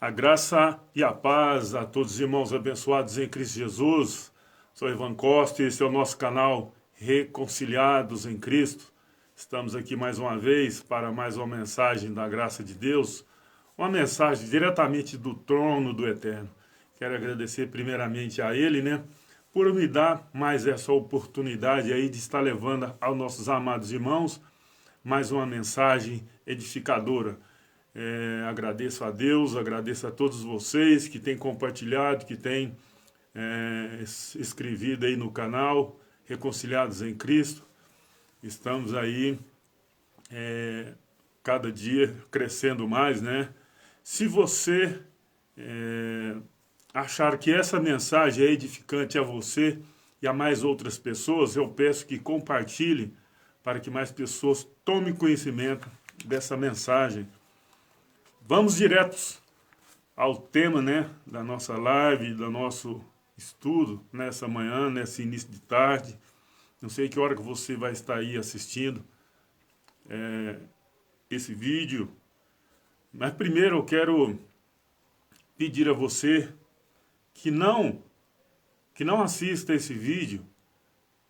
A graça e a paz a todos os irmãos abençoados em Cristo Jesus. Sou Ivan Costa e esse é o nosso canal Reconciliados em Cristo. Estamos aqui mais uma vez para mais uma mensagem da graça de Deus, uma mensagem diretamente do trono do Eterno. Quero agradecer primeiramente a Ele, por me dar mais essa oportunidade aí de estar levando aos nossos amados irmãos mais uma mensagem edificadora. Agradeço a Deus, agradeço a todos vocês que têm compartilhado, que têm escrevido aí no canal Reconciliados em Cristo. Estamos aí cada dia crescendo mais, Se você achar que essa mensagem é edificante a você e a mais outras pessoas, eu peço que compartilhe para que mais pessoas tomem conhecimento dessa mensagem. Vamos diretos ao tema, da nossa live, do nosso estudo nessa manhã, nesse início de tarde. Não sei que hora que você vai estar aí assistindo esse vídeo. Mas primeiro eu quero pedir a você que não assista esse vídeo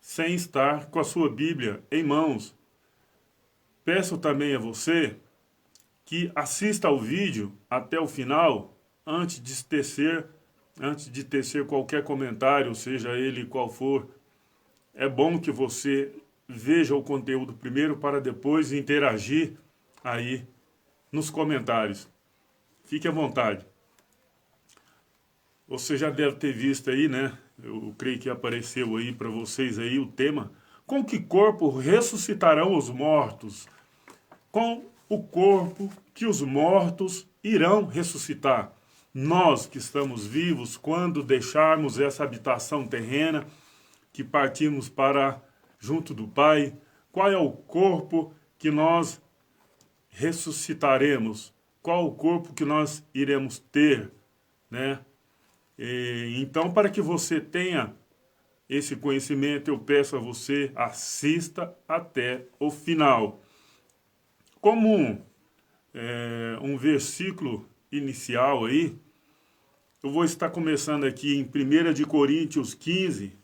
sem estar com a sua Bíblia em mãos. Peço também a você que assista ao vídeo até o final, antes de tecer qualquer comentário, seja ele qual for. É bom que você veja o conteúdo primeiro para depois interagir aí nos comentários. Fique à vontade. Você já deve ter visto aí, Eu creio que apareceu aí para vocês aí o tema: com que corpo ressuscitarão os mortos? Com o corpo que os mortos irão ressuscitar. Nós que estamos vivos, quando deixarmos essa habitação terrena, que partimos para junto do Pai, qual é o corpo que nós ressuscitaremos? Qual o corpo que nós iremos ter, Então, para que você tenha esse conhecimento, eu peço a você, assista até o final. Como um versículo inicial aí, eu vou estar começando aqui em 1 de Coríntios 15,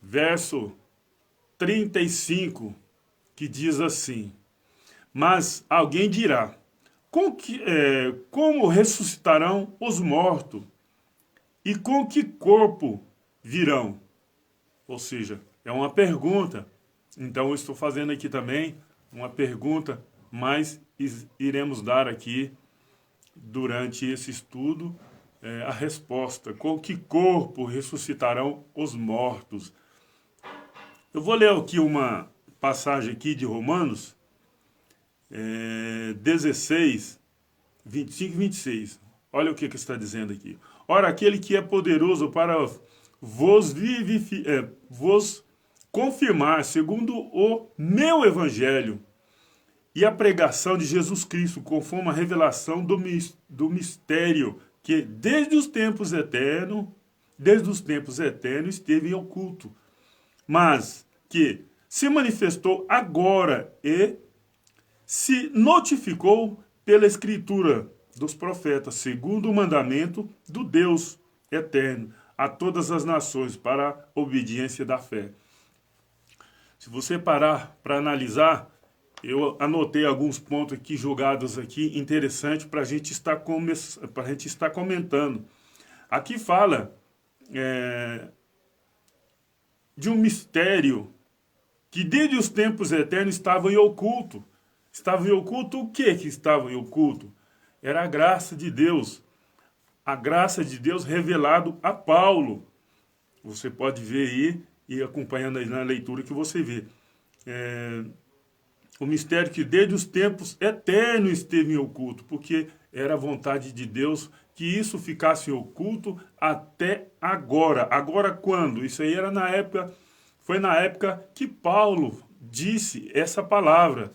verso 35, que diz assim: mas alguém dirá, como ressuscitarão os mortos? E com que corpo virão? Ou seja, é uma pergunta. Então eu estou fazendo aqui também uma pergunta, mas iremos dar aqui, durante esse estudo, a resposta. Com que corpo ressuscitarão os mortos? Eu vou ler aqui uma passagem aqui de Romanos 16, 25 e 26. Olha o que está dizendo aqui. Ora, aquele que é poderoso para vos confirmar, segundo o meu evangelho, e a pregação de Jesus Cristo, conforme a revelação do mistério, que desde os tempos eternos esteve oculto, mas que se manifestou agora e se notificou pela Escritura dos profetas, segundo o mandamento do Deus eterno, a todas as nações, para a obediência da fé. Se você parar para analisar, eu anotei alguns pontos aqui jogados aqui, interessantes para a gente estar comentando. Aqui fala de um mistério que desde os tempos eternos estava em oculto. Estava em oculto o que estava em oculto? Era a graça de Deus. A graça de Deus revelado a Paulo. Você pode ver aí e acompanhando aí na leitura que você vê. O mistério que desde os tempos eternos esteve em oculto, porque era a vontade de Deus que isso ficasse em oculto até agora. Agora quando? Isso aí foi na época que Paulo disse essa palavra,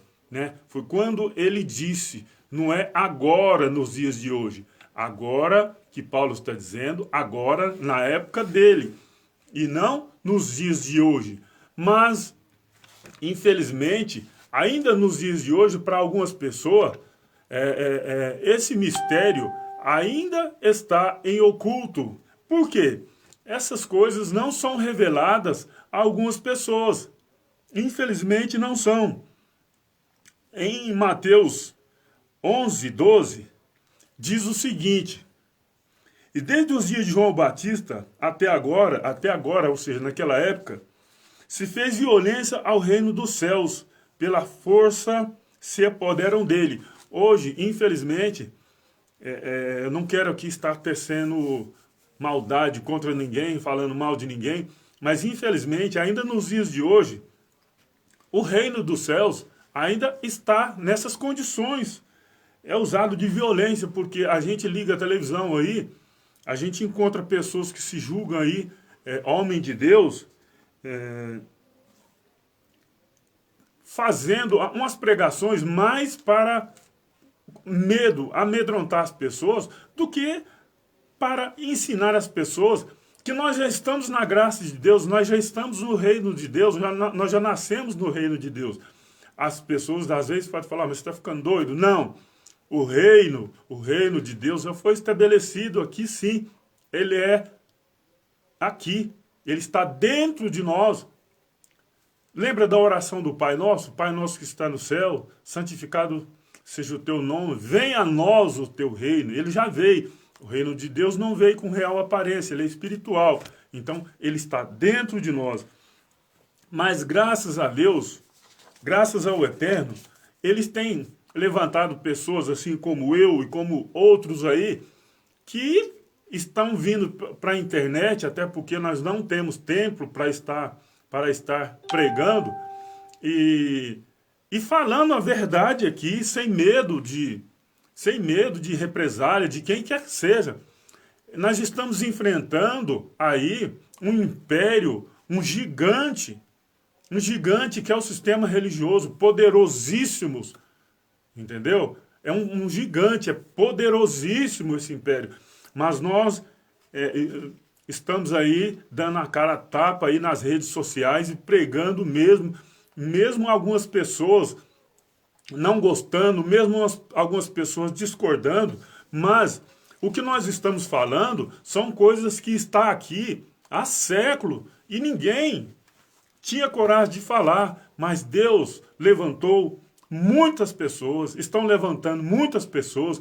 Foi quando ele disse, não é agora nos dias de hoje. Agora que Paulo está dizendo, agora na época dele, e não nos dias de hoje. Mas, infelizmente, ainda nos dias de hoje, para algumas pessoas, esse mistério ainda está em oculto. Por quê? Essas coisas não são reveladas a algumas pessoas. Infelizmente não são. Em Mateus 11, 12, diz o seguinte: e desde os dias de João Batista até agora, ou seja, naquela época, se fez violência ao reino dos céus, pela força se apoderam dele. Hoje, infelizmente, eu não quero aqui estar tecendo maldade contra ninguém, falando mal de ninguém, mas infelizmente, ainda nos dias de hoje, o reino dos céus ainda está nessas condições. É usado de violência, porque a gente liga a televisão aí, a gente encontra pessoas que se julgam aí, homem de Deus, fazendo umas pregações mais para medo, amedrontar as pessoas, do que para ensinar as pessoas que nós já estamos na graça de Deus, nós já estamos no reino de Deus, nós já nascemos no reino de Deus. As pessoas às vezes podem falar, mas você está ficando doido? Não, o reino de Deus já foi estabelecido aqui sim, ele é aqui, ele está dentro de nós. Lembra da oração do Pai Nosso? Pai Nosso que está no céu, santificado seja o teu nome, venha a nós o teu reino. Ele já veio. O reino de Deus não veio com real aparência, ele é espiritual. Então, ele está dentro de nós. Mas graças a Deus, graças ao Eterno, eles têm levantado pessoas assim como eu e como outros aí, que estão vindo para a internet, até porque nós não temos tempo para estar pregando e falando a verdade aqui, sem medo de represália de quem quer que seja. Nós estamos enfrentando aí um império, um gigante que é o sistema religioso, poderosíssimo, entendeu? É um gigante, é poderosíssimo esse império. Mas nós estamos aí dando a cara a tapa aí nas redes sociais e pregando mesmo algumas pessoas não gostando, mesmo algumas pessoas discordando, mas o que nós estamos falando são coisas que está aqui há século e ninguém tinha coragem de falar, mas Deus levantou muitas pessoas, estão levantando muitas pessoas,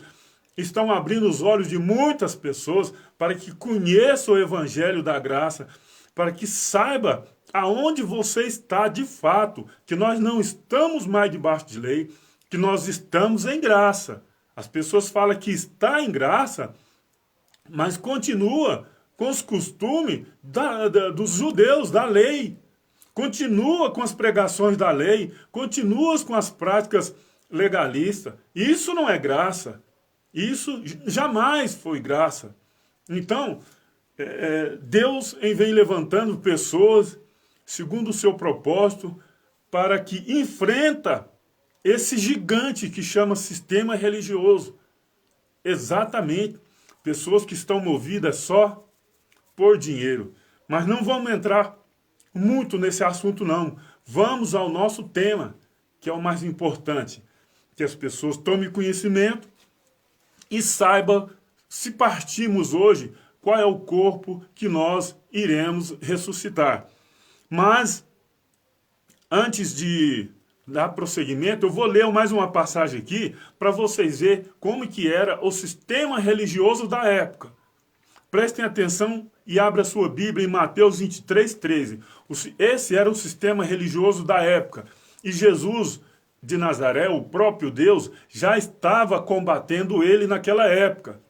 estão abrindo os olhos de muitas pessoas para que conheçam o evangelho da graça, para que saiba aonde você está de fato, que nós não estamos mais debaixo de lei, que nós estamos em graça. As pessoas falam que está em graça, mas continua com os costumes dos judeus, da lei. Continua com as pregações da lei, continua com as práticas legalistas. Isso não é graça. Isso jamais foi graça. Então, Deus vem levantando pessoas segundo o seu propósito para que enfrenta esse gigante que chama sistema religioso. Exatamente. Pessoas que estão movidas só por dinheiro. Mas não vamos entrar muito nesse assunto não. Vamos ao nosso tema, que é o mais importante. Que as pessoas tomem conhecimento e saibam, se partirmos hoje, qual é o corpo que nós iremos ressuscitar. Mas, antes de dar prosseguimento, eu vou ler mais uma passagem aqui para vocês verem como que era o sistema religioso da época. Prestem atenção e abra sua Bíblia em Mateus 23, 13. Esse era o sistema religioso da época. E Jesus de Nazaré, o próprio Deus, já estava combatendo ele naquela época.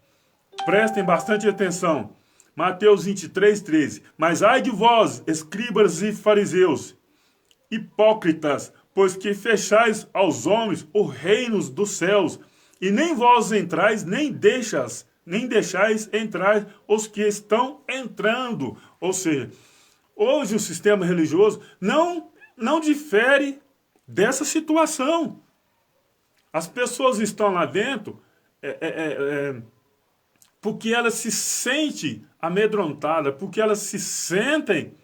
Prestem bastante atenção. Mateus 23, 13. Mas ai de vós, escribas e fariseus, hipócritas, pois que fechais aos homens o reino dos céus, e nem vós entrais, nem deixais entrar os que estão entrando. Ou seja, hoje o sistema religioso não difere dessa situação. As pessoas estão lá dentro porque elas se sentem amedrontadas, porque elas se sentem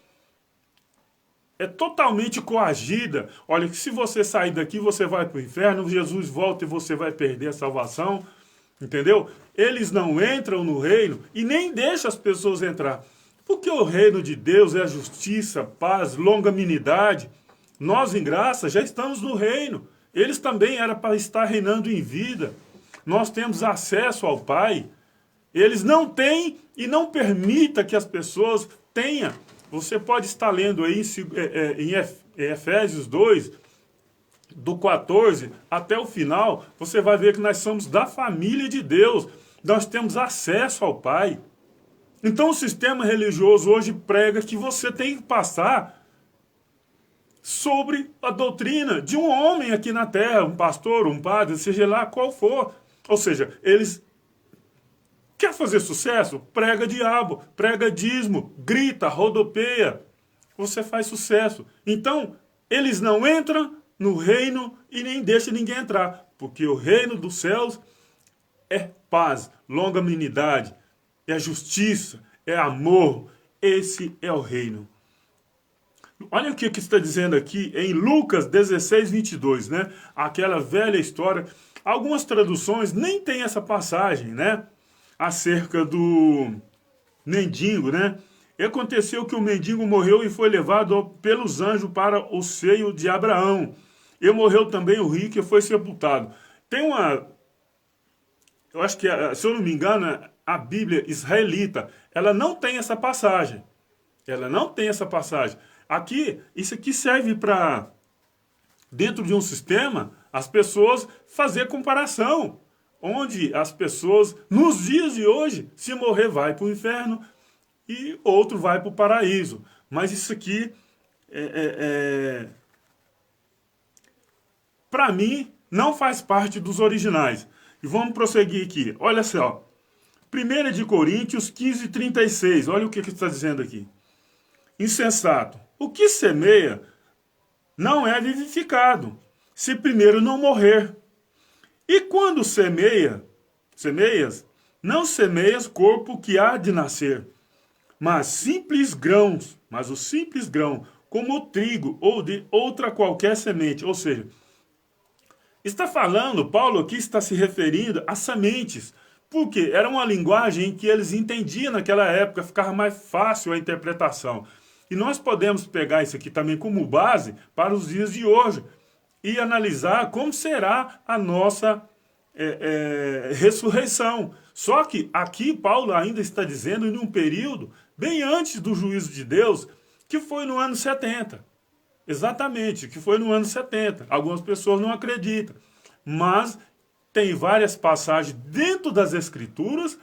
totalmente coagida. Olha, que se você sair daqui, você vai para o inferno, Jesus volta e você vai perder a salvação. Entendeu? Eles não entram no reino e nem deixam as pessoas entrar. Porque o reino de Deus é a justiça, paz, longanimidade. Nós, em graça, já estamos no reino. Eles também eram para estar reinando em vida. Nós temos acesso ao Pai. Eles não têm e não permita que as pessoas tenham. Você pode estar lendo aí em Efésios 2, do 14 até o final, você vai ver que nós somos da família de Deus. Nós temos acesso ao Pai. Então o sistema religioso hoje prega que você tem que passar sobre a doutrina de um homem aqui na terra, um pastor, um padre, seja lá qual for. Ou seja, eles querem fazer sucesso? Prega diabo, prega dízimo, grita, rodopeia. Você faz sucesso. Então, eles não entram no reino e nem deixam ninguém entrar. Porque o reino dos céus é paz, longanimidade, é justiça, é amor. Esse é o reino. Olha o que está dizendo aqui em Lucas 16, 22, né? Aquela velha história. Algumas traduções nem tem essa passagem, né? Acerca do mendigo, né? E aconteceu que o mendigo morreu e foi levado pelos anjos para o seio de Abraão. E morreu também o rico e foi sepultado. Tem uma... Eu acho que, se eu não me engano, a Bíblia israelita, ela não tem essa passagem. Ela não tem essa passagem. Aqui, isso aqui serve para, dentro de um sistema, as pessoas fazer comparação. Onde as pessoas, nos dias de hoje, se morrer vai para o inferno e outro vai para o paraíso. Mas isso aqui, para mim, não faz parte dos originais. E vamos prosseguir aqui. Olha só. 1 de Coríntios 15, 36. Olha o que está dizendo aqui. Insensato. O que semeia não é vivificado, se primeiro não morrer. E quando semeias, não semeias corpo que há de nascer, mas o simples grão, como o trigo ou de outra qualquer semente. Ou seja, está falando, Paulo aqui está se referindo a sementes, porque era uma linguagem que eles entendiam naquela época, ficava mais fácil a interpretação. E nós podemos pegar isso aqui também como base para os dias de hoje e analisar como será a nossa ressurreição. Só que aqui Paulo ainda está dizendo em um período bem antes do juízo de Deus, que foi no ano 70. Exatamente, que foi no ano 70. Algumas pessoas não acreditam. Mas tem várias passagens dentro das Escrituras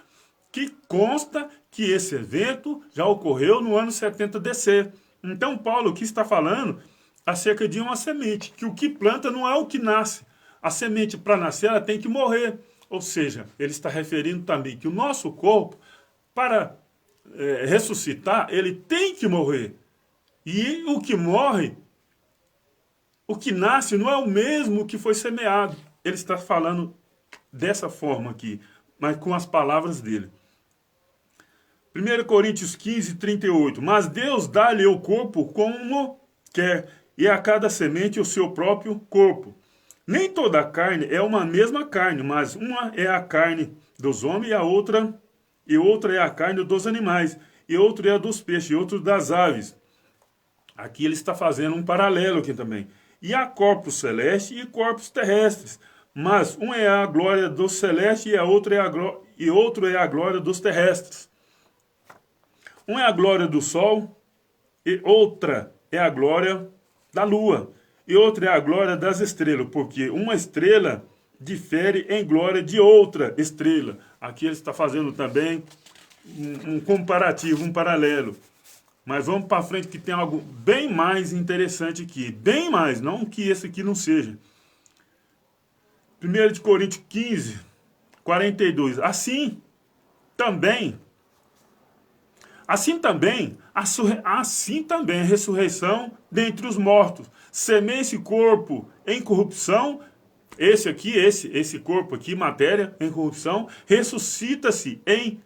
que consta que esse evento já ocorreu no ano 70 DC. Então Paulo aqui está falando acerca de uma semente, que o que planta não é o que nasce. A semente, para nascer, ela tem que morrer. Ou seja, ele está referindo também que o nosso corpo, para ressuscitar, ele tem que morrer. E o que morre, o que nasce, não é o mesmo que foi semeado. Ele está falando dessa forma aqui, mas com as palavras dele. 1 Coríntios 15, 38. Mas Deus dá-lhe o corpo como quer, e a cada semente o seu próprio corpo. Nem toda a carne é uma mesma carne, mas uma é a carne dos homens e outra é a carne dos animais, e outra é a dos peixes, e outra das aves. Aqui ele está fazendo um paralelo aqui também. E há corpos celestes e corpos terrestres, mas um é a glória dos celestes e outro é a glória dos terrestres. Um é a glória do sol e outra é a glória da lua. E outra é a glória das estrelas, porque uma estrela difere em glória de outra estrela. Aqui ele está fazendo também um comparativo, um paralelo. Mas vamos para frente que tem algo bem mais interessante aqui. Bem mais, não que esse aqui não seja. 1 de Coríntios 15, 42. Assim também a ressurreição dentre os mortos. Semeia esse corpo em corrupção, esse corpo aqui, matéria, em corrupção, ressuscita-se em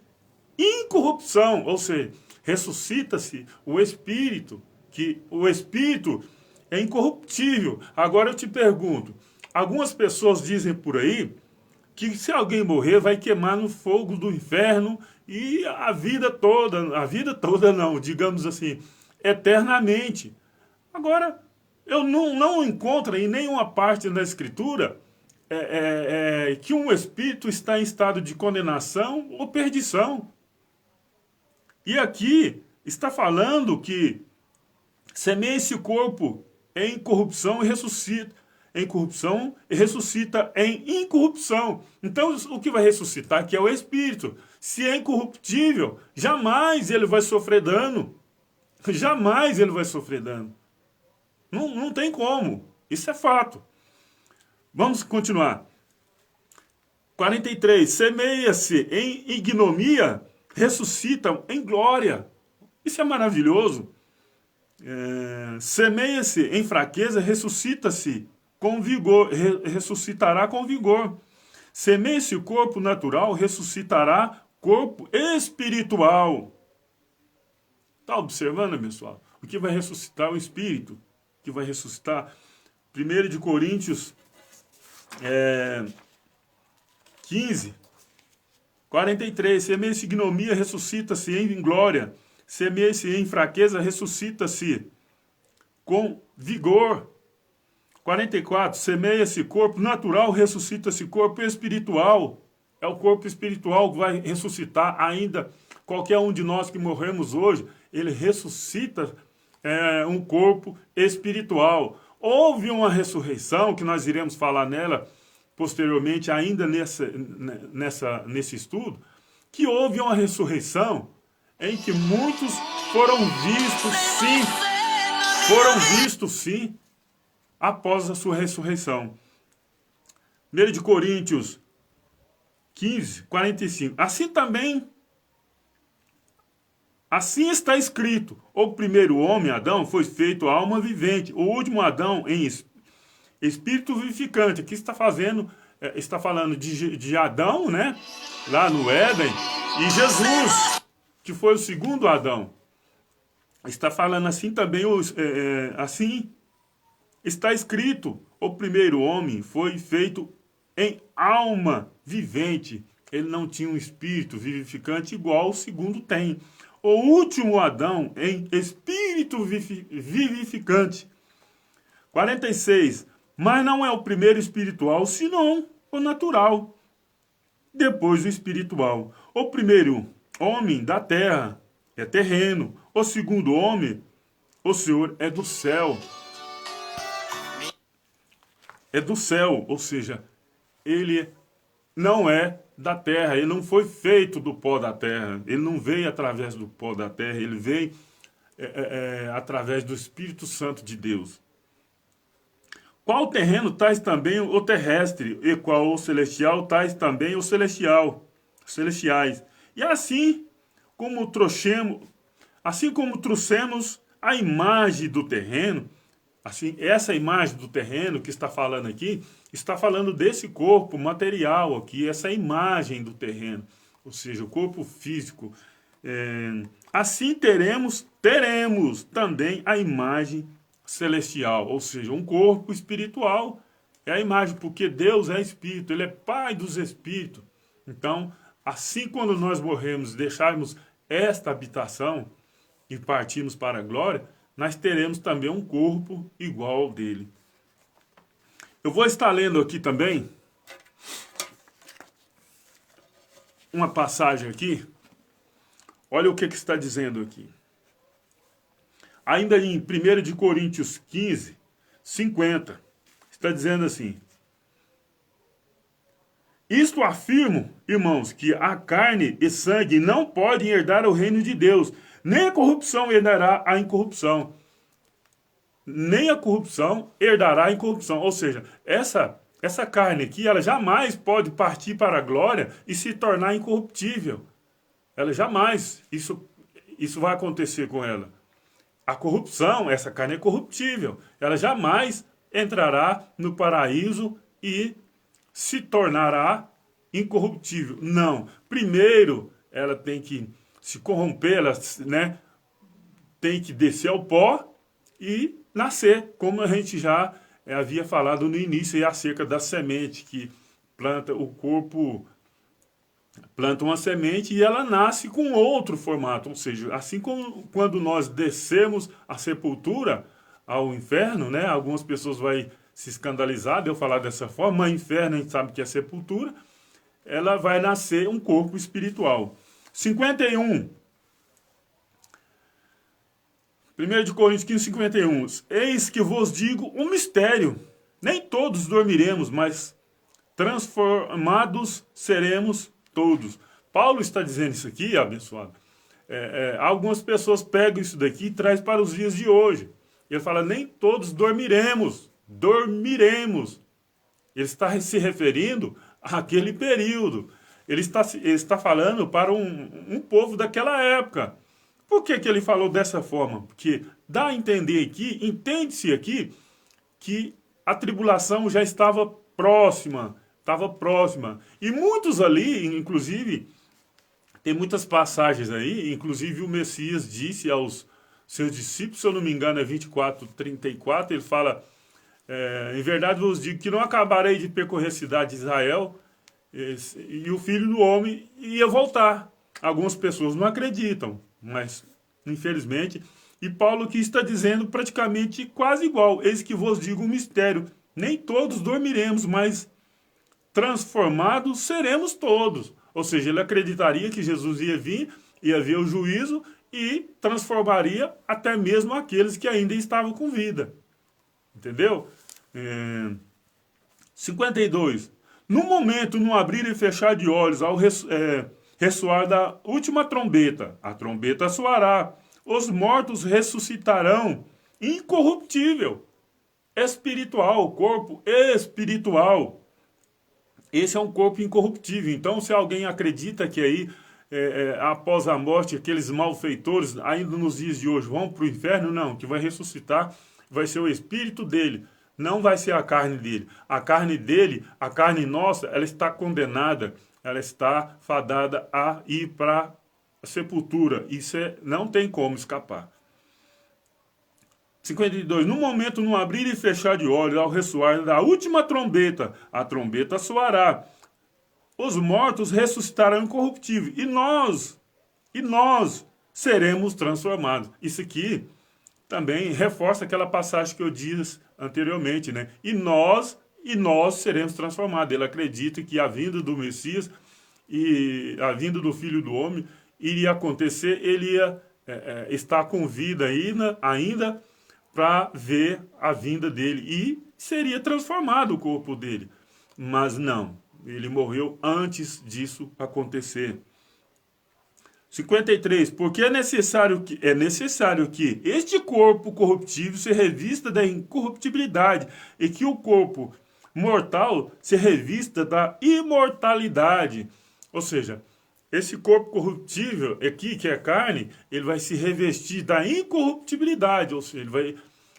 incorrupção, ou seja, ressuscita-se o espírito, que o espírito é incorruptível. Agora eu te pergunto, algumas pessoas dizem por aí que se alguém morrer vai queimar no fogo do inferno e a vida toda não, digamos assim, eternamente. Agora, eu não encontro em nenhuma parte da Escritura que um espírito está em estado de condenação ou perdição. E aqui está falando que semeia esse corpo em corrupção e ressuscita. Em corrupção e ressuscita em incorrupção. Então, o que vai ressuscitar aqui é o espírito. Se é incorruptível, jamais ele vai sofrer dano. Jamais ele vai sofrer dano. Não tem como. Isso é fato. Vamos continuar. 43. Semeia-se em ignomia, ressuscitam em glória. Isso é maravilhoso. Semeia-se em fraqueza, ressuscita-se com vigor, ressuscitará com vigor. Semeia-se o corpo natural, ressuscitará corpo espiritual. Está observando, pessoal? O que vai ressuscitar o espírito? O que vai ressuscitar? 1 de Coríntios 15, 43. Semeia-se em ignomia, ressuscita-se em glória. Semeia-se em fraqueza, ressuscita-se com vigor. 44. Semeia-se corpo natural, ressuscita-se corpo espiritual. É o corpo espiritual que vai ressuscitar ainda. Qualquer um de nós que morremos hoje, ele ressuscita um corpo espiritual. Houve uma ressurreição, que nós iremos falar nela posteriormente, ainda nesse estudo, que houve uma ressurreição em que muitos foram vistos sim, após a sua ressurreição. 1 de Coríntios 15, 45. Assim está escrito: o primeiro homem, Adão, foi feito alma vivente, o último Adão em espírito vivificante. Aqui está falando de Adão, né? Lá no Éden, e Jesus, que foi o segundo Adão. Está falando assim também, assim está escrito: o primeiro homem foi feito em alma vivente. Ele não tinha um espírito vivificante igual o segundo tem. O último Adão em espírito vivificante. 46. Mas não é o primeiro espiritual, senão o natural. Depois o espiritual. O primeiro homem da terra é terreno. O segundo homem, o Senhor, é do céu. É do céu, ou seja, ele não é da terra, ele não foi feito do pó da terra, ele não veio através do pó da terra, ele veio através do Espírito Santo de Deus. Qual terreno, tais também o terrestre, e qual o celestial, tais também o celestiais. E assim como trouxemos a imagem do terreno, assim, essa imagem do terreno que está falando aqui, está falando desse corpo material aqui, essa imagem do terreno, ou seja, o corpo físico. Assim teremos também a imagem celestial, ou seja, um corpo espiritual. É a imagem, porque Deus é espírito, ele é pai dos espíritos. Então, assim quando nós morremos, deixarmos esta habitação e partirmos para a glória, nós teremos também um corpo igual ao dele. Eu vou estar lendo aqui também uma passagem aqui. Olha o que está dizendo aqui. Ainda em 1 de Coríntios 15, 50, está dizendo assim: isto afirmo, irmãos, que a carne e sangue não podem herdar o reino de Deus, nem a corrupção herdará a incorrupção. Nem a corrupção herdará a incorrupção. Ou seja, essa carne aqui, ela jamais pode partir para a glória e se tornar incorruptível. Ela jamais, isso vai acontecer com ela. A corrupção, essa carne é corruptível. Ela jamais entrará no paraíso e se tornará incorruptível. Não. Primeiro, ela tem que se corromper, ela, né, tem que descer ao pó e nascer, como a gente já havia falado no início, acerca da semente, que o corpo planta uma semente e ela nasce com outro formato. Ou seja, assim como quando nós descemos à sepultura, ao inferno, né? Algumas pessoas vão se escandalizar de eu falar dessa forma, mas inferno a gente sabe que é sepultura. Ela vai nascer um corpo espiritual. 51. 1 de Coríntios 15, 51. Eis que vos digo um mistério. Nem todos dormiremos, mas transformados seremos todos. Paulo está dizendo isso aqui, abençoado. Algumas pessoas pegam isso daqui e trazem para os dias de hoje. Ele fala, nem todos dormiremos. Dormiremos. Ele está se referindo àquele período. Ele está falando para um povo daquela época. Por que ele falou dessa forma? Porque dá a entender aqui, entende-se aqui, que a tribulação já estava próxima. Estava próxima. E muitos ali, inclusive, tem muitas passagens aí, inclusive o Messias disse aos seus discípulos, se eu não me engano é 24, 34, ele fala, em verdade vos digo que não acabarei de percorrer a cidade de Israel e o Filho do Homem ia voltar. Algumas pessoas não acreditam, mas infelizmente, e Paulo aqui está dizendo praticamente quase igual, eis que vos digo um mistério, nem todos dormiremos, mas transformados seremos todos. Ou seja, ele acreditaria que Jesus ia vir, ia ver o juízo e transformaria até mesmo aqueles que ainda estavam com vida. Entendeu? 52. No momento, no abrir e fechar de olhos, ao ressoar da última trombeta, a trombeta soará, os mortos ressuscitarão, incorruptível, espiritual, corpo espiritual. Esse é um corpo incorruptível. Então, se alguém acredita que aí, após a morte, aqueles malfeitores, ainda nos dias de hoje, vão para o inferno, não. Que vai ressuscitar vai ser o espírito dele. Não vai ser a carne dele. A carne dele, a carne nossa, ela está condenada. Ela está fadada a ir para a sepultura. Isso não tem como escapar. 52. No momento, no abrir e fechar de olhos, ao ressoar da última trombeta, a trombeta soará. Os mortos ressuscitarão incorruptível. E nós seremos transformados. Isso aqui também reforça aquela passagem que eu disse anteriormente, né? E nós seremos transformados. Ele acredita que a vinda do Messias e a vinda do Filho do Homem iria acontecer, ele ia estar com vida ainda para ver a vinda dele e seria transformado o corpo dele. Mas não, ele morreu antes disso acontecer. 53. Porque é necessário que este corpo corruptível se revista da incorruptibilidade e que o corpo mortal se revista da imortalidade. Ou seja, esse corpo corruptível aqui, que é carne, ele vai se revestir da incorruptibilidade. Ou seja, ele vai,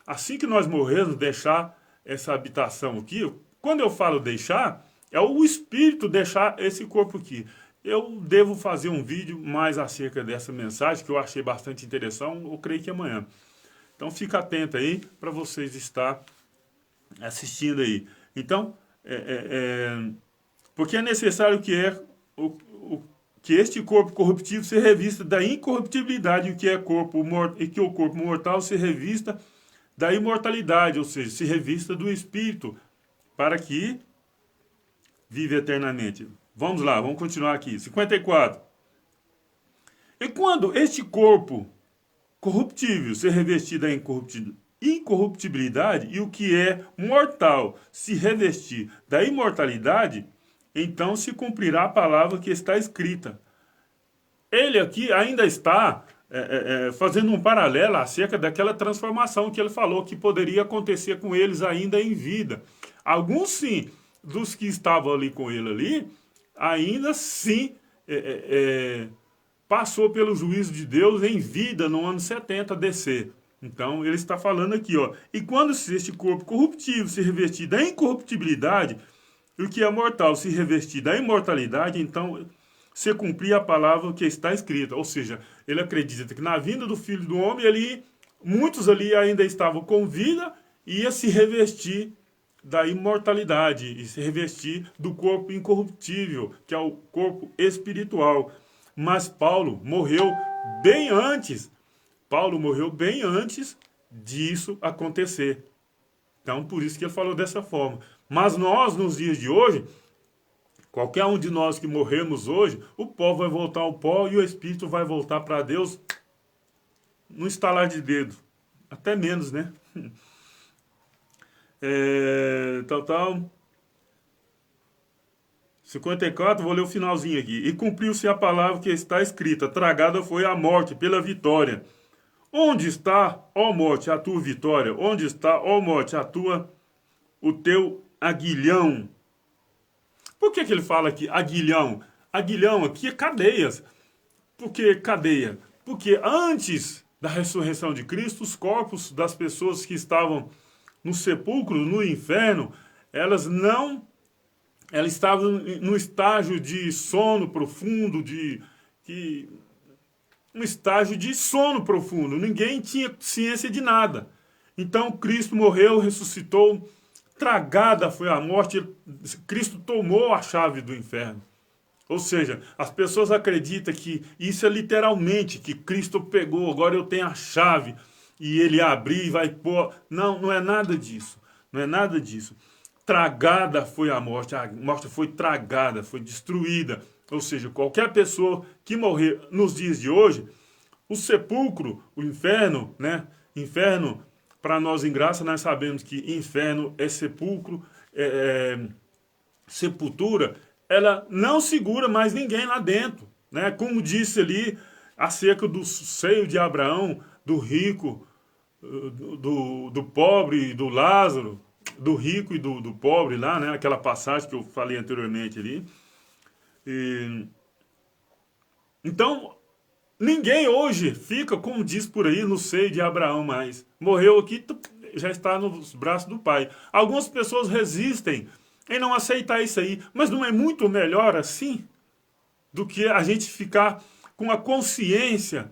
assim que nós morrermos, deixar essa habitação aqui. Quando eu falo deixar, é o espírito deixar esse corpo aqui. Eu devo fazer um vídeo mais acerca dessa mensagem, que eu achei bastante interessante, eu creio que amanhã. Então fica atento aí para vocês estar assistindo aí. Então, porque é necessário que este corpo corruptível se revista da incorruptibilidade, e que o corpo mortal se revista da imortalidade, ou seja, se revista do Espírito, para que vive eternamente. Vamos lá, vamos continuar aqui. 54. E quando este corpo corruptível se revestir da incorruptibilidade e o que é mortal se revestir da imortalidade, então se cumprirá a palavra que está escrita. Ele aqui ainda está fazendo um paralelo acerca daquela transformação que ele falou que poderia acontecer com eles ainda em vida. Alguns sim, dos que estavam ali com ele ali, ainda sim passou pelo juízo de Deus em vida no ano 70 DC. Então ele está falando aqui, ó. E quando este corpo corruptível se revestir da incorruptibilidade, e o que é mortal se revestir da imortalidade, então se cumprir a palavra que está escrita. Ou seja, ele acredita que na vinda do Filho do Homem, muitos ali ainda estavam com vida e ia se revestir da imortalidade e se revestir do corpo incorruptível, que é o corpo espiritual. Mas Paulo morreu bem antes. Paulo morreu bem antes disso acontecer. Então, por isso que ele falou dessa forma. Mas nós, nos dias de hoje, qualquer um de nós que morremos hoje, o pó vai voltar ao pó e o espírito vai voltar para Deus no estalar de dedo. Até menos, né? Tal. 54, vou ler o finalzinho aqui. E cumpriu-se a palavra que está escrita: tragada foi a morte pela vitória. Onde está, ó morte, a tua vitória? Onde está, ó morte, o teu aguilhão? Por que ele fala aqui aguilhão? Aguilhão aqui é cadeias. Por que cadeia? Porque antes da ressurreição de Cristo, os corpos das pessoas que estavam no sepulcro, no inferno, elas estavam no estágio de sono profundo, um estágio de sono profundo. Ninguém tinha ciência de nada. Então Cristo morreu, ressuscitou, tragada foi a morte, Cristo tomou a chave do inferno. Ou seja, as pessoas acreditam que isso é literalmente, que Cristo pegou, agora eu tenho a chave, e ele abrir e vai pôr. Não, não é nada disso. Não é nada disso. Tragada foi a morte foi tragada, foi destruída. Ou seja, qualquer pessoa que morrer nos dias de hoje, o sepulcro, o inferno, né? Inferno, para nós em graça, nós sabemos que inferno é sepulcro, sepultura, ela não segura mais ninguém lá dentro, né? Como disse ali acerca do seio de Abraão, do rico, do pobre, do Lázaro, do rico e do pobre lá, né? Aquela passagem que eu falei anteriormente ali. Então, ninguém hoje fica, como diz por aí, no seio de Abraão mais. Morreu aqui, já está nos braços do Pai. Algumas pessoas resistem em não aceitar isso aí, mas não é muito melhor assim do que a gente ficar com a consciência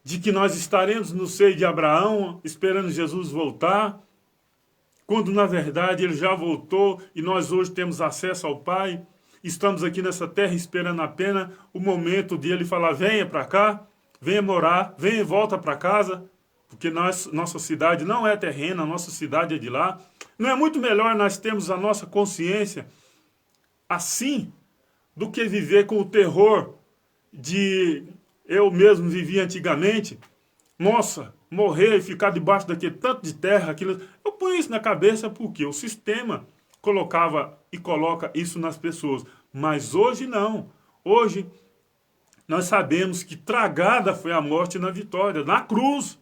de que nós estaremos no seio de Abraão, esperando Jesus voltar, quando na verdade ele já voltou e nós hoje temos acesso ao Pai. Estamos aqui nessa terra esperando apenas o momento de ele falar: venha para cá, venha morar, venha e volta para casa, porque nossa cidade não é terrena, a nossa cidade é de lá. Não é muito melhor nós termos a nossa consciência assim do que viver com o terror de eu mesmo vivi antigamente? Nossa, morrer e ficar debaixo daquele tanto de terra, aquilo. Eu ponho isso na cabeça porque o sistema colocava e coloca isso nas pessoas. Mas hoje não. Hoje nós sabemos que tragada foi a morte na vitória, na cruz.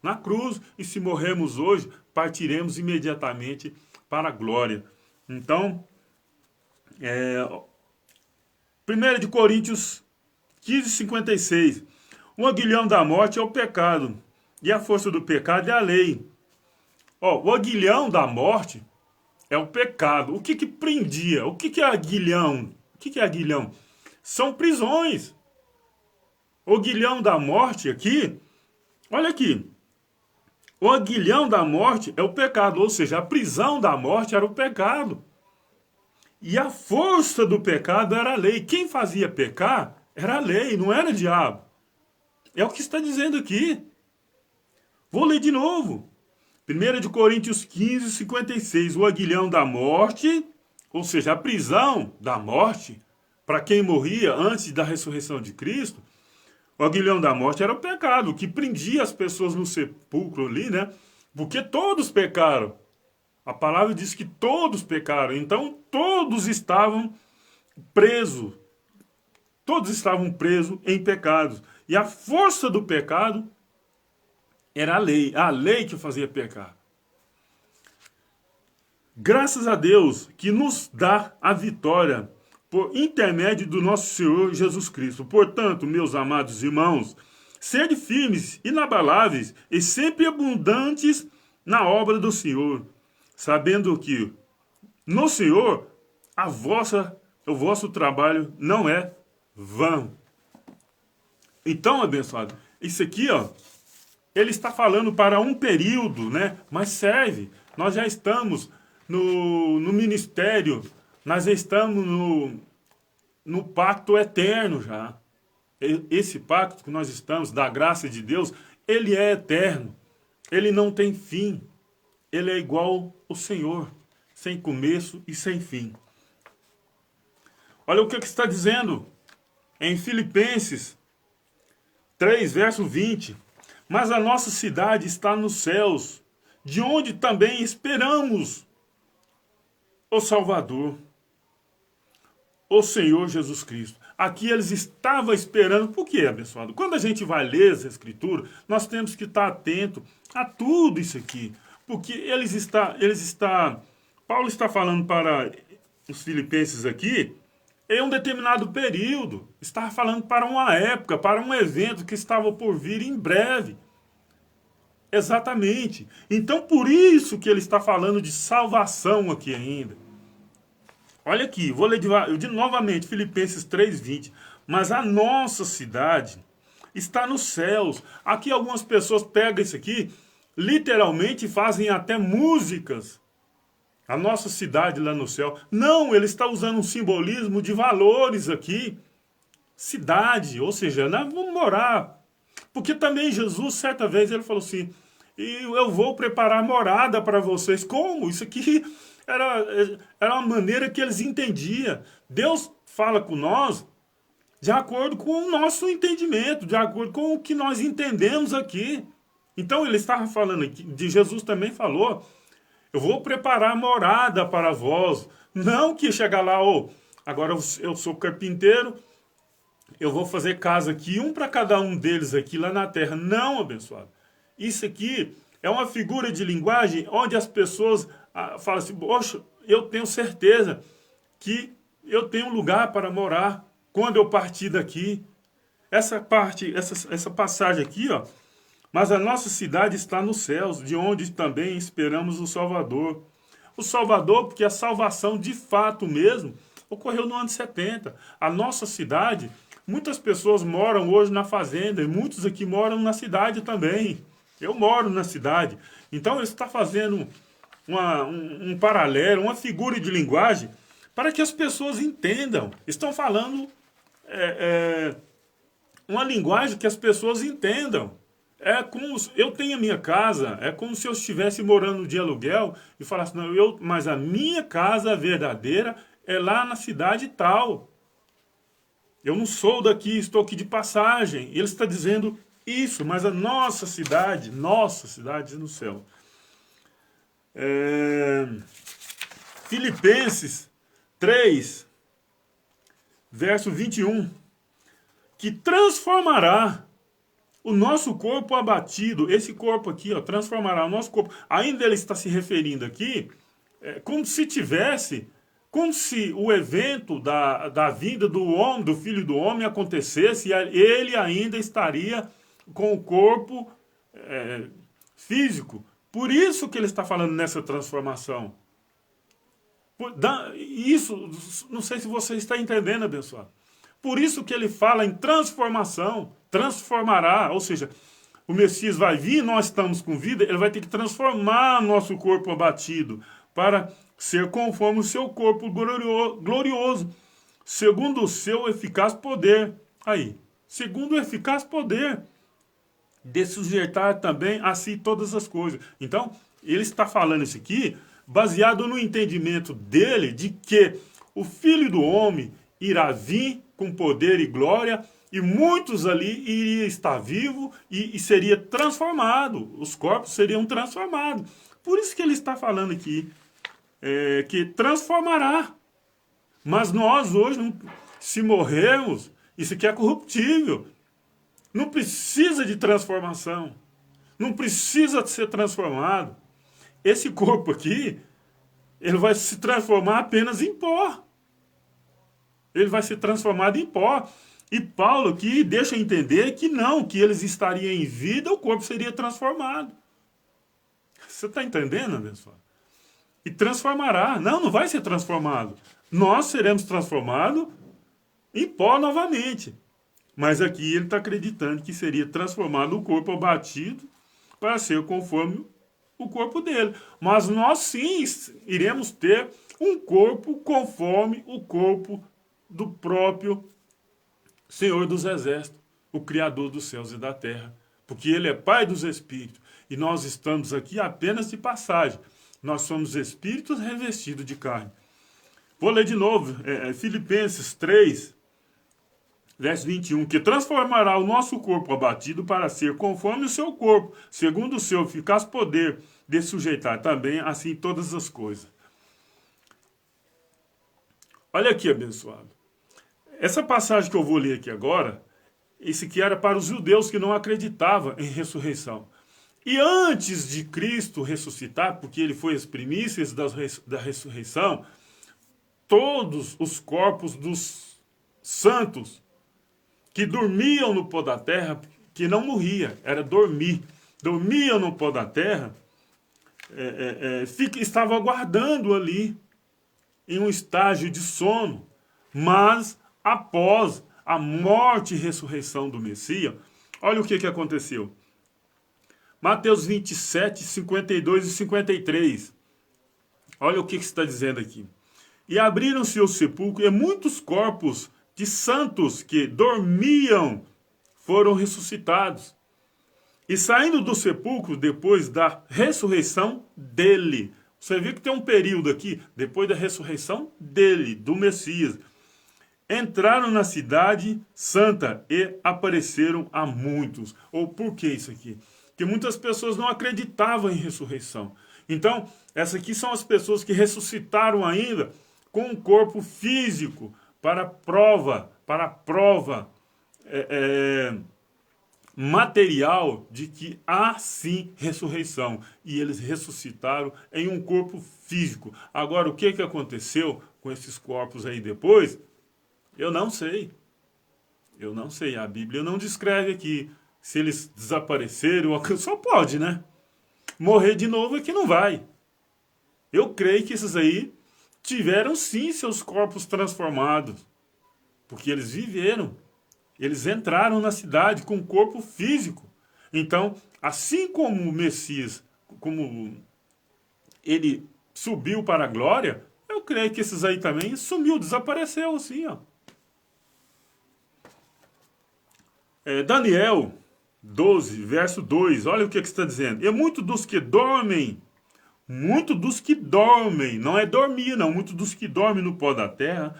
Na cruz. E se morrermos hoje, partiremos imediatamente para a glória. Então, 1 de Coríntios 15:56. O aguilhão da morte é o pecado, e a força do pecado é a lei. O aguilhão da morte é o pecado. O que prendia? O que é aguilhão? O que é aguilhão? São prisões. O aguilhão da morte aqui, olha aqui. O aguilhão da morte é o pecado, ou seja, a prisão da morte era o pecado. E a força do pecado era a lei. Quem fazia pecar era a lei, não era o diabo. É o que está dizendo aqui. Vou ler de novo. 1 de Coríntios 15:56. O aguilhão da morte, ou seja, a prisão da morte, para quem morria antes da ressurreição de Cristo, o aguilhão da morte era o pecado, que prendia as pessoas no sepulcro ali, né? Porque todos pecaram. A palavra diz que todos pecaram. Então, todos estavam presos. Todos estavam presos em pecados. E a força do pecado era a lei que fazia pecar. Graças a Deus que nos dá a vitória por intermédio do nosso Senhor Jesus Cristo. Portanto, meus amados irmãos, sede firmes, inabaláveis e sempre abundantes na obra do Senhor, sabendo que no Senhor o vosso trabalho não é vão. Então, abençoado, isso aqui, ele está falando para um período, né? Mas serve. Nós já estamos no ministério, nós estamos no pacto eterno já. Esse pacto que nós estamos, da graça de Deus, ele é eterno. Ele não tem fim. Ele é igual ao Senhor, sem começo e sem fim. Olha o que está dizendo em Filipenses 3, verso 20. Mas a nossa cidade está nos céus, de onde também esperamos o Salvador, o Senhor Jesus Cristo. Aqui eles estavam esperando. Por quê, abençoado? Quando a gente vai ler as Escrituras, nós temos que estar atento a tudo isso aqui. Porque Paulo está falando para os filipenses aqui, em um determinado período. Estava falando para uma época, para um evento que estava por vir em breve. Exatamente. Então, por isso que ele está falando de salvação aqui ainda. Olha aqui, vou ler novamente, Filipenses 3:20. Mas a nossa cidade está nos céus. Aqui algumas pessoas pegam isso aqui, literalmente fazem até músicas. A nossa cidade lá no céu. Não, ele está usando um simbolismo de valores aqui. Cidade, ou seja, nós vamos morar. Porque também Jesus, certa vez, ele falou assim, e eu vou preparar morada para vocês. Como? Isso aqui era uma maneira que eles entendiam. Deus fala com nós de acordo com o nosso entendimento, de acordo com o que nós entendemos aqui. Então ele estava falando aqui, de Jesus também falou, eu vou preparar morada para vós. Não que chegar lá, agora eu sou carpinteiro, eu vou fazer casa aqui, um para cada um deles aqui lá na terra. Não, abençoado. Isso aqui é uma figura de linguagem onde as pessoas falam assim, poxa, eu tenho certeza que eu tenho um lugar para morar quando eu partir daqui. Essa passagem aqui, ó, mas a nossa cidade está nos céus, de onde também esperamos o Salvador. O Salvador, porque a salvação de fato mesmo ocorreu no ano 70. A nossa cidade, muitas pessoas moram hoje na fazenda e muitos aqui moram na cidade também. Eu moro na cidade. Então ele está fazendo um paralelo, uma figura de linguagem para que as pessoas entendam. Estão falando uma linguagem que as pessoas entendam. É como eu tenho a minha casa, é como se eu estivesse morando de aluguel e falasse, não, mas a minha casa verdadeira é lá na cidade tal. Eu não sou daqui, estou aqui de passagem. Ele está dizendo isso, mas a nossa cidade no céu. Filipenses 3, verso 21, que transformará o nosso corpo abatido, esse corpo aqui, ó, transformará o nosso corpo. Ainda ele está se referindo aqui, como se o evento da vinda do homem, do Filho do Homem acontecesse, e ele ainda estaria com o corpo físico. Por isso que ele está falando nessa transformação. Isso, não sei se você está entendendo, abençoado. Por isso que ele fala em transformação, transformará, ou seja, o Messias vai vir, nós estamos com vida, ele vai ter que transformar nosso corpo abatido para ser conforme o seu corpo glorioso, segundo o seu eficaz poder. Aí, segundo o eficaz poder de sujeitar também a si todas as coisas. Então, ele está falando isso aqui baseado no entendimento dele de que o Filho do Homem irá vir com poder e glória, e muitos ali iriam estar vivos e seria transformado. Os corpos seriam transformados. Por isso que ele está falando aqui, que transformará. Mas nós hoje, se morrermos, isso aqui é corruptível. Não precisa de transformação. Não precisa de ser transformado. Esse corpo aqui, ele vai se transformar apenas em pó. Ele vai ser transformado em pó. E Paulo aqui deixa entender que não, que eles estariam em vida, o corpo seria transformado. Você está entendendo, abençoado? E transformará. Não vai ser transformado. Nós seremos transformados em pó novamente. Mas aqui ele está acreditando que seria transformado o corpo abatido para ser conforme o corpo dele. Mas nós sim iremos ter um corpo conforme o corpo do próprio Senhor dos Exércitos, o Criador dos céus e da terra. Porque ele é Pai dos Espíritos. E nós estamos aqui apenas de passagem. Nós somos espíritos revestidos de carne. Vou ler de novo, Filipenses 3, verso 21, que transformará o nosso corpo abatido para ser conforme o seu corpo, segundo o seu eficaz poder de sujeitar também assim todas as coisas. Olha aqui, abençoado. Essa passagem que eu vou ler aqui agora, esse aqui era para os judeus que não acreditavam em ressurreição. E antes de Cristo ressuscitar, porque ele foi as primícias da ressurreição, todos os corpos dos santos que dormiam no pó da terra, que não morria, era dormir, dormiam no pó da terra, estavam aguardando ali, em um estágio de sono, mas após a morte e ressurreição do Messias, olha o que aconteceu. Mateus 27, 52 e 53. Olha o que está dizendo aqui. E abriram-se os sepulcros, e muitos corpos de santos que dormiam foram ressuscitados. E saindo do sepulcro, depois da ressurreição dele. Você vê que tem um período aqui, depois da ressurreição dele, do Messias. Entraram na cidade santa e apareceram a muitos. Ou por que isso aqui? Porque muitas pessoas não acreditavam em ressurreição. Então, essas aqui são as pessoas que ressuscitaram ainda com um corpo físico para a prova material de que há sim ressurreição. E eles ressuscitaram em um corpo físico. Agora, o que aconteceu com esses corpos aí depois? Eu não sei. Eu não sei. A Bíblia não descreve aqui se eles desapareceram. Só pode, né? Morrer de novo é que não vai. Eu creio que esses aí tiveram sim seus corpos transformados. Porque eles viveram. Eles entraram na cidade com um corpo físico. Então, assim como o Messias, como ele subiu para a glória, eu creio que esses aí também sumiu, desapareceu assim, ó. Daniel 12, verso 2, olha o que está dizendo. E muitos dos que dormem, não é dormir não, muitos dos que dormem no pó da terra,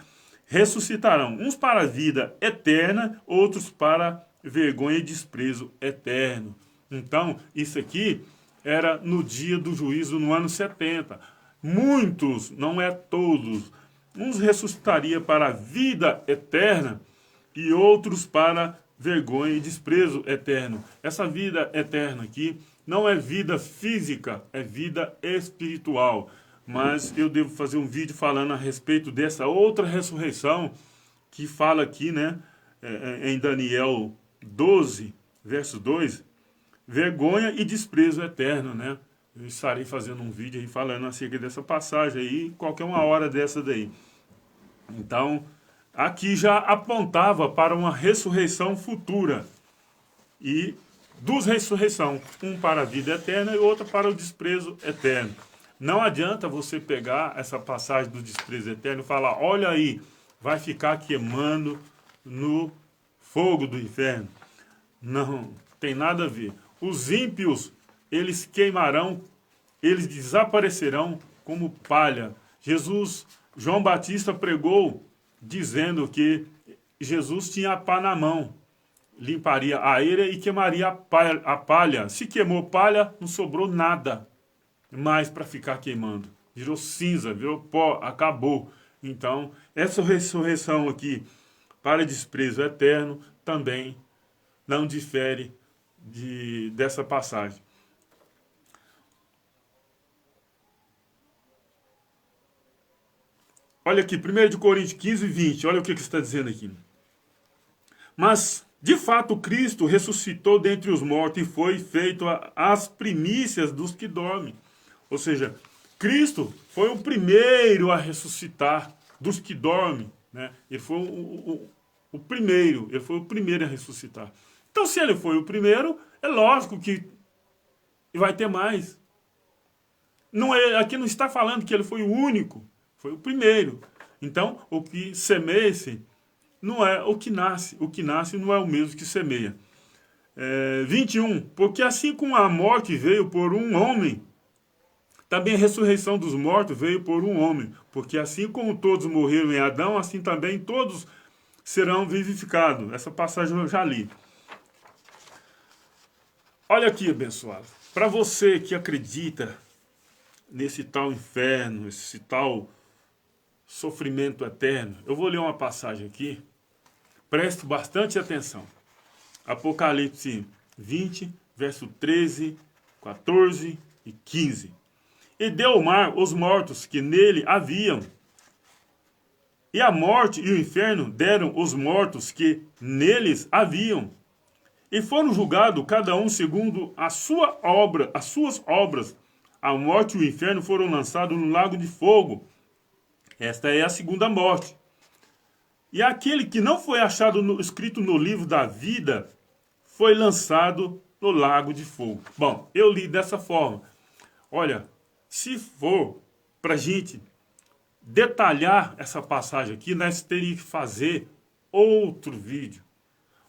ressuscitarão, uns para a vida eterna, outros para vergonha e desprezo eterno. Então, isso aqui era no dia do juízo, no ano 70. Muitos, não é todos, uns ressuscitaria para a vida eterna e outros para vergonha e desprezo eterno. Essa vida eterna aqui não é vida física, é vida espiritual. Mas eu devo fazer um vídeo falando a respeito dessa outra ressurreição que fala aqui, né, em Daniel 12, verso 2, vergonha e desprezo eterno, né? Eu estarei fazendo um vídeo aí falando acerca dessa passagem aí, qualquer uma hora dessa daí. Então, aqui já apontava para uma ressurreição futura. E duas ressurreições, um para a vida eterna e outro para o desprezo eterno. Não adianta você pegar essa passagem do desprezo eterno e falar, olha aí, vai ficar queimando no fogo do inferno. Não, tem nada a ver. Os ímpios, eles queimarão, eles desaparecerão como palha. João Batista pregou dizendo que Jesus tinha a pá na mão. Limparia a eira e queimaria a palha. Se queimou palha, não sobrou nada mais para ficar queimando. Virou cinza, virou pó, acabou. Então, essa ressurreição aqui para desprezo eterno também não difere dessa passagem. Olha aqui, 1 Coríntios 15, 20, olha o que está dizendo aqui. Mas, de fato, Cristo ressuscitou dentre os mortos e foi feito as primícias dos que dormem. Ou seja, Cristo foi o primeiro a ressuscitar dos que dormem, né? Ele foi o primeiro, ele foi o primeiro a ressuscitar. Então, se ele foi o primeiro, é lógico que vai ter mais. Não é, aqui não está falando que ele foi o único, foi o primeiro. Então, o que semeia-se não é o que nasce não é o mesmo que semeia. 21, porque assim como a morte veio por um homem, também a ressurreição dos mortos veio por um homem, porque assim como todos morreram em Adão, assim também todos serão vivificados. Essa passagem eu já li. Olha aqui, abençoado. Para você que acredita nesse tal inferno, esse tal sofrimento eterno, eu vou ler uma passagem aqui. Preste bastante atenção. Apocalipse 20, verso 13, 14 e 15. E deu o mar os mortos que nele haviam. E a morte e o inferno deram os mortos que neles haviam. E foram julgados cada um segundo a sua obra, as suas obras. A morte e o inferno foram lançados no lago de fogo. Esta é a segunda morte. E aquele que não foi achado escrito no livro da vida foi lançado no lago de fogo. Bom, eu li dessa forma. Olha, se for para a gente detalhar essa passagem aqui, nós teríamos que fazer outro vídeo.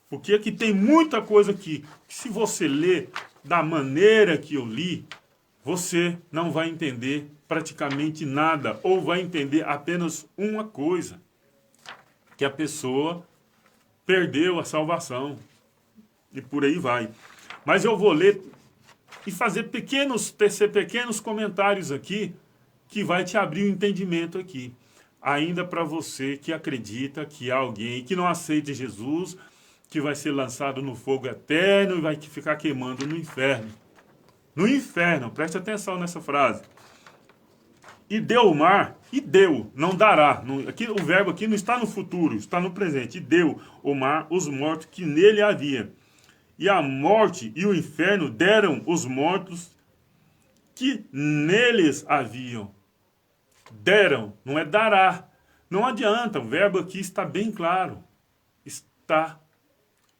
Porque aqui tem muita coisa aqui que se você ler da maneira que eu li, você não vai entender praticamente nada, ou vai entender apenas uma coisa, que a pessoa perdeu a salvação. E por aí vai. Mas eu vou ler e tecer pequenos comentários aqui, que vai te abrir o entendimento aqui. Ainda para você que acredita que há alguém que não aceita Jesus, que vai ser lançado no fogo eterno e vai ficar queimando no inferno. No inferno, preste atenção nessa frase. E deu o mar, e deu, não dará. Aqui, o verbo aqui não está no futuro, está no presente. E deu o mar os mortos que nele havia. E a morte e o inferno deram os mortos que neles haviam. Deram, não é dará. Não adianta, o verbo aqui está bem claro. Está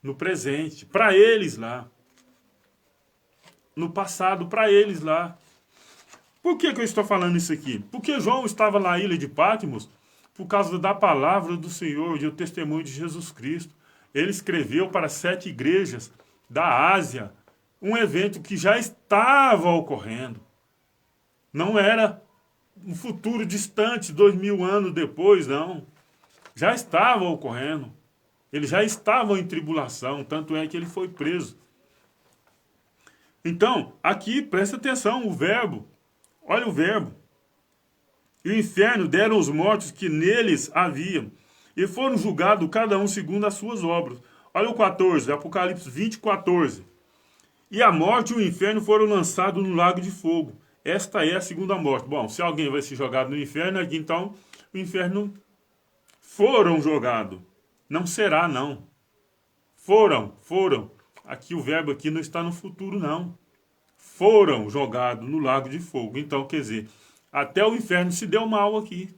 no presente, para eles lá. No passado, para eles lá. Por que eu estou falando isso aqui? Porque João estava na ilha de Patmos por causa da palavra do Senhor e o testemunho de Jesus Cristo. Ele escreveu para 7 igrejas da Ásia, um evento que já estava ocorrendo. Não era um futuro distante, 2000 anos depois, não. Já estava ocorrendo. Eles já estavam em tribulação, tanto é que ele foi preso. Então, aqui, presta atenção, o verbo. Olha o verbo. E o inferno deram os mortos que neles haviam, e foram julgados cada um segundo as suas obras. Olha o 14, Apocalipse 20, 14. E a morte e o inferno foram lançados no lago de fogo. Esta é a segunda morte. Bom, se alguém vai ser jogado no inferno, aqui então o inferno foram jogados. Não será, não. Foram. Aqui o verbo aqui não está no futuro, não. Foram jogados no lago de fogo. Então, quer dizer, até o inferno se deu mal aqui.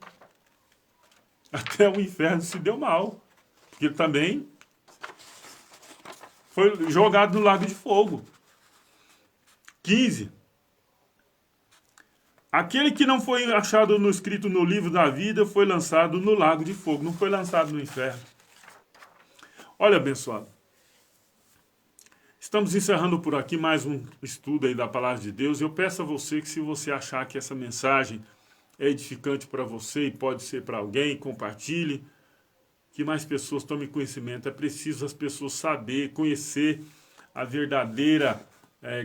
Até o inferno se deu mal. Porque também foi jogado no lago de fogo. 15. Aquele que não foi achado escrito no livro da vida foi lançado no lago de fogo. Não foi lançado no inferno. Olha, abençoado. Estamos encerrando por aqui mais um estudo aí da Palavra de Deus. Eu peço a você que, se você achar que essa mensagem é edificante para você e pode ser para alguém, compartilhe. Que mais pessoas tomem conhecimento. É preciso as pessoas saber, conhecer a verdadeira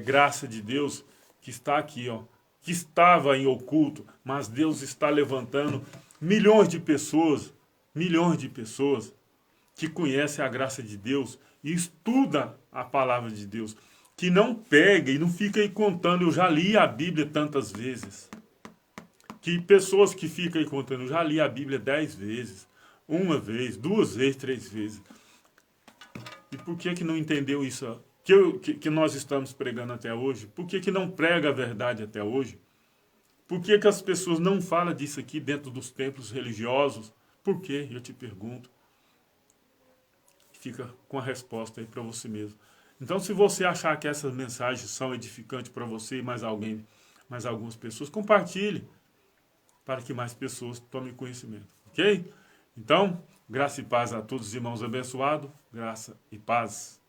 graça de Deus que está aqui, ó, que estava em oculto, mas Deus está levantando milhões de pessoas que conhecem a graça de Deus e estuda a palavra de Deus, que não pega e não fica aí contando, eu já li a Bíblia tantas vezes. Que pessoas que ficam aí contando, eu já li a Bíblia 10 vezes, uma vez, 2 vezes, 3 vezes. E por que não entendeu isso que nós estamos pregando até hoje? Por que não prega a verdade até hoje? Por que as pessoas não falam disso aqui dentro dos templos religiosos? Por quê? Eu te pergunto. Fica com a resposta aí para você mesmo. Então, se você achar que essas mensagens são edificantes para você e mais alguém mais algumas pessoas, compartilhe para que mais pessoas tomem conhecimento, ok? Então, graça e paz a todos os irmãos abençoados, graça e paz.